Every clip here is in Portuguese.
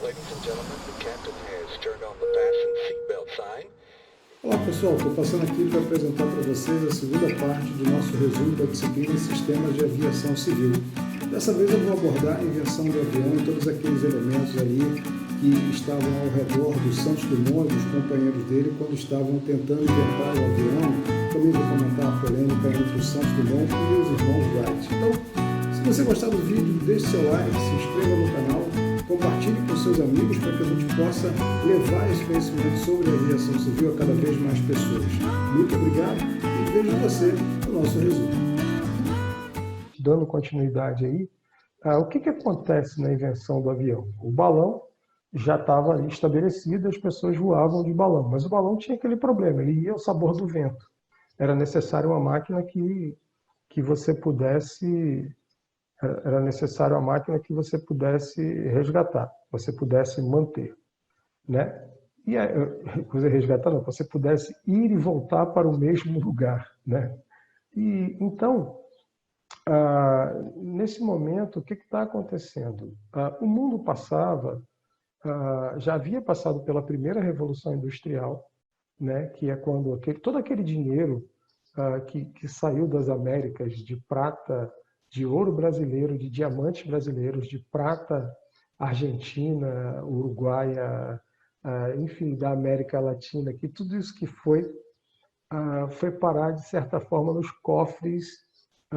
Ladies and gentlemen, the captain has turned on the fasten seatbelt sign. Olá pessoal, estou passando aqui para apresentar para vocês a segunda parte do nosso resumo da disciplina Sistemas de Aviação Civil. Dessa vez eu vou abordar a invenção do avião e todos aqueles elementos ali que estavam ao redor do Santos Dumont e dos companheiros dele quando estavam tentando inventar o avião. Também vou comentar a polêmica entre o Santos Dumont e os irmãos Wright. Então, se você gostar do vídeo, deixe seu like, se inscreva no canal, compartilhe com seus amigos para que a gente possa levar esse conhecimento sobre a aviação civil a cada vez mais pessoas. Muito obrigado e vejo você no nosso resumo. Dando continuidade aí, o que acontece na invenção do avião? O balão já estava ali estabelecido, as pessoas voavam de balão, mas o balão tinha aquele problema, ele ia ao sabor do vento. Era necessário uma máquina que você pudesse resgatar, você pudesse manter, né? E resgatar não, você pudesse ir e voltar para o mesmo lugar, né? E então, nesse momento, o que está acontecendo? O mundo já havia passado pela primeira revolução industrial, né? Que é quando todo aquele dinheiro que saiu das Américas de prata, de ouro brasileiro, de diamantes brasileiros, de prata argentina, uruguaia, enfim, da América Latina, que tudo isso que foi parar, de certa forma, nos cofres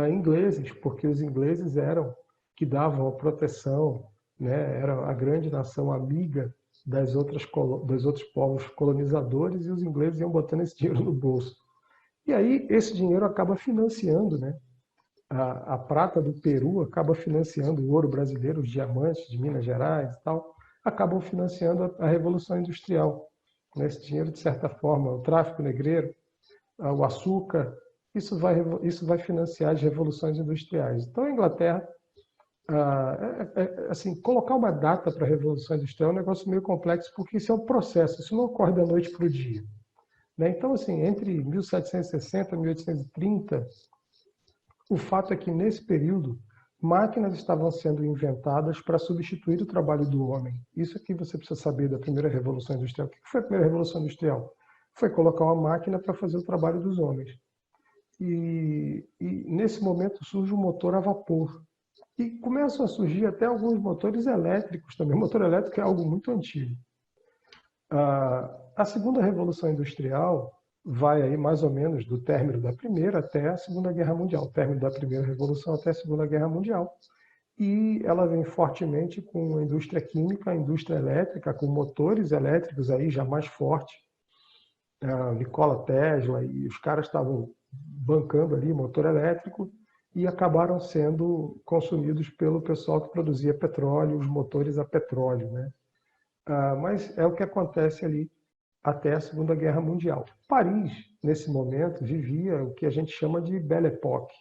ingleses, porque os ingleses eram que davam a proteção, né? Era a grande nação amiga dos outros povos colonizadores, e os ingleses iam botando esse dinheiro no bolso. E aí esse dinheiro acaba financiando, né? A prata do Peru acaba financiando o ouro brasileiro, os diamantes de Minas Gerais e tal, acabam financiando a Revolução Industrial. Esse dinheiro, de certa forma, o tráfico negreiro, o açúcar, isso vai financiar as revoluções industriais. Então, a Inglaterra, assim, colocar uma data para a Revolução Industrial é um negócio meio complexo, porque isso é um processo, isso não ocorre da noite para o dia. Né? Então, assim, entre 1760 e 1830, o fato é que, nesse período, máquinas estavam sendo inventadas para substituir o trabalho do homem. Isso aqui você precisa saber da primeira Revolução Industrial. O que foi a primeira Revolução Industrial? Foi colocar uma máquina para fazer o trabalho dos homens. E nesse momento surge o motor a vapor. E começam a surgir até alguns motores elétricos também. O motor elétrico é algo muito antigo. A segunda Revolução Industrial vai aí mais ou menos do término da Primeira até a Segunda Guerra Mundial, término da Primeira Revolução até a Segunda Guerra Mundial. E ela vem fortemente com a indústria química, a indústria elétrica, com motores elétricos aí já mais fortes. Nikola Tesla e os caras estavam bancando ali motor elétrico e acabaram sendo consumidos pelo pessoal que produzia petróleo, os motores a petróleo, né? Mas é o que acontece ali até a Segunda Guerra Mundial. Paris, nesse momento, vivia o que a gente chama de Belle Époque,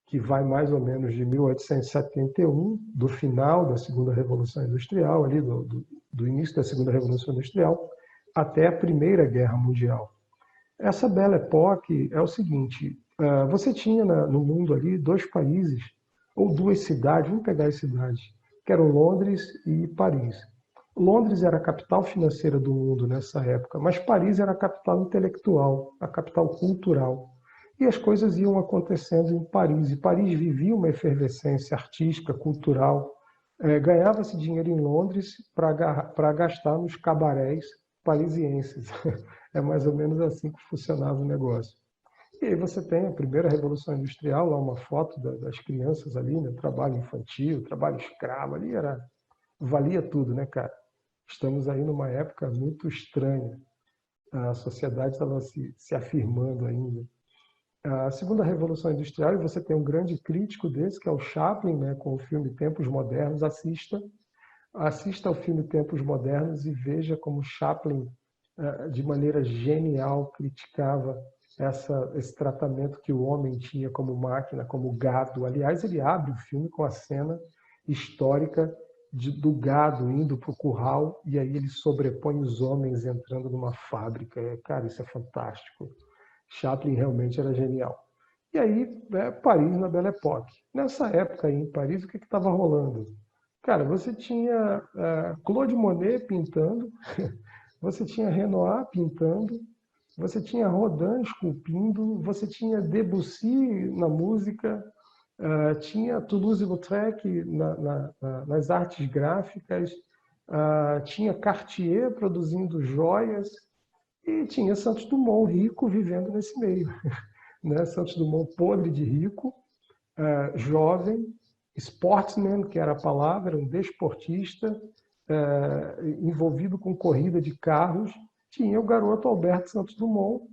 que vai mais ou menos de 1871, do final da Segunda Revolução Industrial, ali do início da Segunda Revolução Industrial, até a Primeira Guerra Mundial. Essa Belle Époque é o seguinte: você tinha no mundo ali dois países, ou duas cidades, vamos pegar as cidades, que eram Londres e Paris. Londres era a capital financeira do mundo nessa época, mas Paris era a capital intelectual, a capital cultural. E as coisas iam acontecendo em Paris, e Paris vivia uma efervescência artística, cultural. Ganhava-se dinheiro em Londres para gastar nos cabarés parisienses. É mais ou menos assim que funcionava o negócio. E aí você tem a primeira Revolução Industrial, lá uma foto das crianças ali, né? Trabalho infantil, trabalho escravo, ali valia tudo, né, cara? Estamos aí numa época muito estranha. A sociedade estava se afirmando ainda. A segunda Revolução Industrial, e você tem um grande crítico desse, que é o Chaplin, né, com o filme Tempos Modernos. Assista ao filme Tempos Modernos e veja como Chaplin, de maneira genial, criticava esse tratamento que o homem tinha como máquina, como gado. Aliás, ele abre o filme com a cena histórica do gado indo para o curral, e aí ele sobrepõe os homens entrando numa fábrica. Cara, isso é fantástico. Chaplin realmente era genial. E aí, Paris na Belle Époque. Nessa época aí em Paris, o que estava rolando? Cara, você tinha Claude Monet pintando, você tinha Renoir pintando, você tinha Rodin esculpindo, você tinha Debussy na música, tinha Toulouse-Lautrec nas artes gráficas, tinha Cartier produzindo joias e tinha Santos Dumont rico vivendo nesse meio. Né? Santos Dumont podre de rico, jovem, sportsman, que era a palavra, um desportista, envolvido com corrida de carros. Tinha o garoto Alberto Santos Dumont,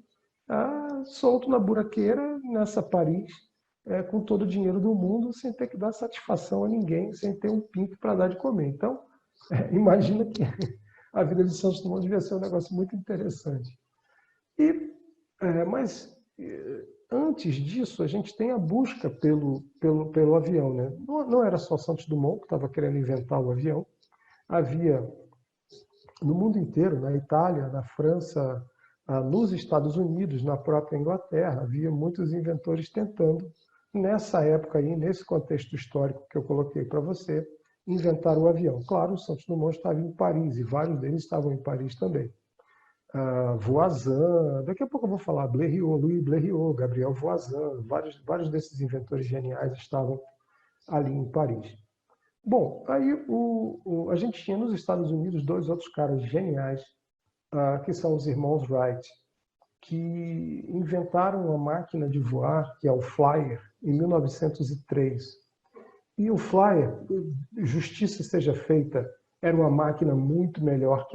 solto na buraqueira, nessa Paris, com todo o dinheiro do mundo, sem ter que dar satisfação a ninguém, sem ter um pinto para dar de comer. Então, imagina que a vida de Santos Dumont devia ser um negócio muito interessante. Mas antes disso, a gente tem a busca pelo avião. Né? Não era só Santos Dumont que estava querendo inventar o avião. Havia, no mundo inteiro, na Itália, na França, nos Estados Unidos, na própria Inglaterra, havia muitos inventores tentando, nessa época aí, nesse contexto histórico que eu coloquei para você, inventar o avião. Claro, o Santos Dumont estava em Paris, e vários deles estavam em Paris também. Voisin, daqui a pouco eu vou falar, Blériot, Louis Blériot, Gabriel Voisin, vários desses inventores geniais estavam ali em Paris. Bom, aí a gente tinha nos Estados Unidos dois outros caras geniais, que são os irmãos Wright, que inventaram uma máquina de voar, que é o Flyer, em 1903. E o Flyer, justiça seja feita, era uma máquina muito melhor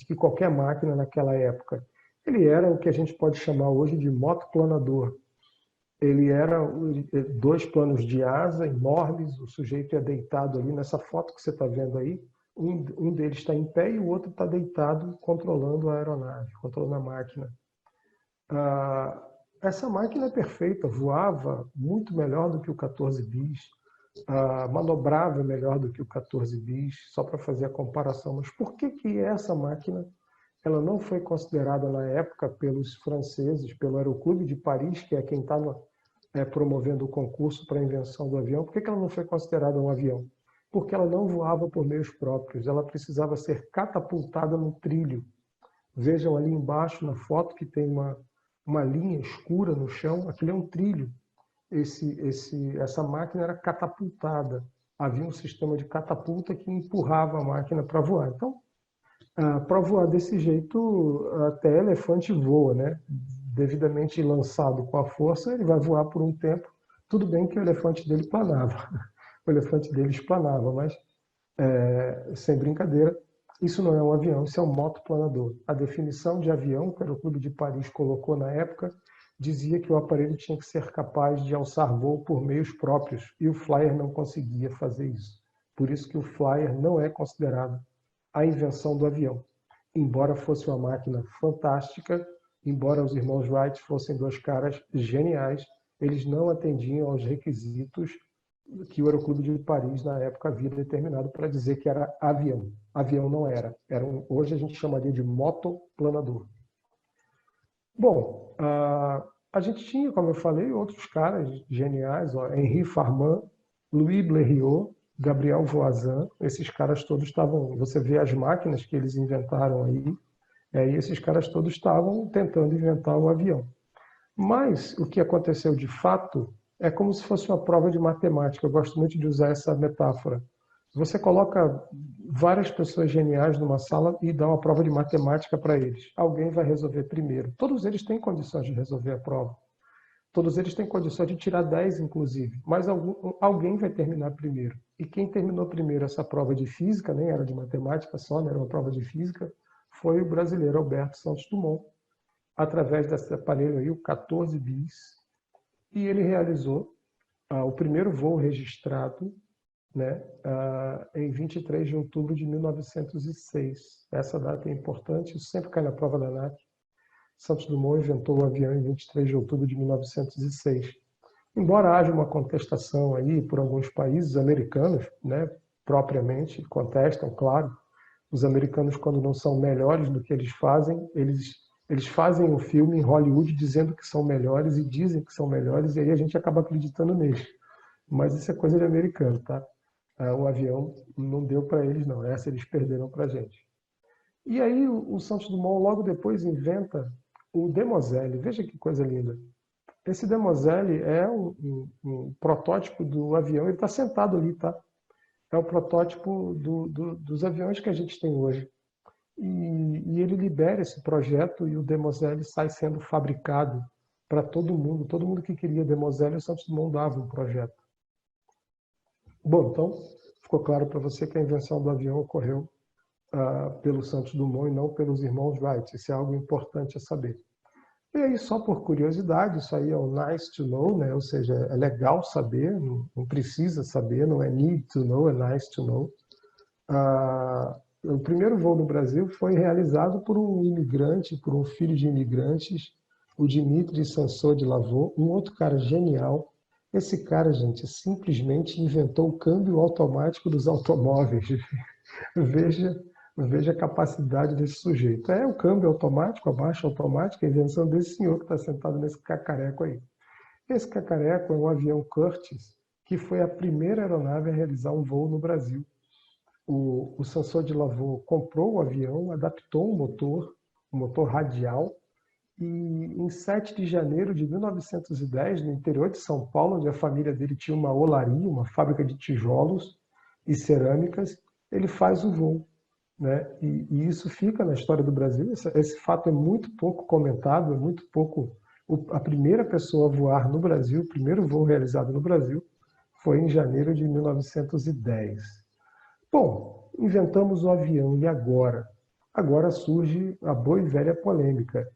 que qualquer máquina naquela época. Ele era o que a gente pode chamar hoje de motoplanador. Ele era 2 planos de asa enormes, o sujeito é deitado ali, nessa foto que você está vendo aí, um deles está em pé e o outro está deitado controlando a aeronave, controlando a máquina. Essa máquina é perfeita, voava muito melhor do que o 14 bis, manobrava melhor do que o 14 bis, só para fazer a comparação. Mas por que essa máquina ela não foi considerada na época pelos franceses, pelo Aeroclube de Paris, que é quem estava promovendo o concurso para a invenção do avião? Por que ela não foi considerada um avião? Porque ela não voava por meios próprios, ela precisava ser catapultada no trilho. Vejam ali embaixo na foto que tem uma linha escura no chão, aquilo é um trilho. Essa máquina era catapultada. Havia um sistema de catapulta que empurrava a máquina para voar. Então, para voar desse jeito, até elefante voa, né? Devidamente lançado com a força, ele vai voar por um tempo. Tudo bem que o elefante dele planava. O elefante deles planava, mas, sem brincadeira, isso não é um avião, isso é um motoplanador. A definição de avião que o Aeroclube de Paris colocou na época dizia que o aparelho tinha que ser capaz de alçar voo por meios próprios, e o Flyer não conseguia fazer isso. Por isso que o Flyer não é considerado a invenção do avião. Embora fosse uma máquina fantástica, embora os irmãos Wright fossem 2 caras geniais, eles não atendiam aos requisitos que o Aeroclube de Paris, na época, havia determinado para dizer que era avião. Avião não era. Hoje a gente chamaria de motoplanador. Bom, a gente tinha, como eu falei, outros caras geniais, Henri Farman, Louis Blériot, Gabriel Voisin. Esses caras todos estavam, você vê as máquinas que eles inventaram aí, e esses caras todos estavam tentando inventar o avião. Mas o que aconteceu de fato é como se fosse uma prova de matemática. Eu gosto muito de usar essa metáfora. Você coloca várias pessoas geniais numa sala e dá uma prova de matemática para eles. Alguém vai resolver primeiro. Todos eles têm condições de resolver a prova. Todos eles têm condições de tirar 10, inclusive. Mas alguém vai terminar primeiro. E quem terminou primeiro essa prova de física, nem era de matemática só, não era uma prova de física, foi o brasileiro Alberto Santos Dumont, através desse aparelho aí, o 14 bis. E ele realizou o primeiro voo registrado, né, em 23 de outubro de 1906. Essa data é importante, isso sempre cai na prova da ANAC. Santos Dumont inventou o avião em 23 de outubro de 1906. Embora haja uma contestação aí por alguns países americanos, né, propriamente, contestam, claro. Os americanos, quando não são melhores do que eles fazem, eles fazem um filme em Hollywood dizendo que são melhores e dizem que são melhores, e aí a gente acaba acreditando neles. Mas isso é coisa de americano, tá? o avião não deu para eles, não. Essa eles perderam para a gente. E aí o Santos Dumont logo depois inventa o Demoselle. Veja que coisa linda. Esse Demoselle é um protótipo do avião, ele está sentado ali, tá? É o protótipo dos aviões que a gente tem hoje. E ele libera esse projeto e o Demoselle sai sendo fabricado para todo mundo que queria Demoselle, o Santos Dumont dava um projeto. Bom, então ficou claro para você que a invenção do avião ocorreu pelo Santos Dumont e não pelos irmãos Wright. Isso é algo importante a saber. E aí, só por curiosidade, isso aí é o nice to know, né? Ou seja, é legal saber, não precisa saber, não é need to know, é nice to know. O primeiro voo no Brasil foi realizado por um imigrante, por um filho de imigrantes, o Dimitri Sansot de Lavaux, um outro cara genial. Esse cara, gente, simplesmente inventou o câmbio automático dos automóveis. Veja, veja a capacidade desse sujeito. É o câmbio automático, a marcha automática, a invenção desse senhor que está sentado nesse cacareco aí. Esse cacareco é um avião Curtiss, que foi a primeira aeronave a realizar um voo no Brasil. O Sansot de Lavaux comprou o avião, adaptou um motor radial, e em 7 de janeiro de 1910, no interior de São Paulo, onde a família dele tinha uma olaria, uma fábrica de tijolos e cerâmicas, ele faz o voo. Né? E isso fica na história do Brasil. Esse fato é muito pouco comentado, é muito pouco. A primeira pessoa a voar no Brasil, o primeiro voo realizado no Brasil, foi em janeiro de 1910. Bom, inventamos o avião e agora? Agora surge a boa e velha polêmica.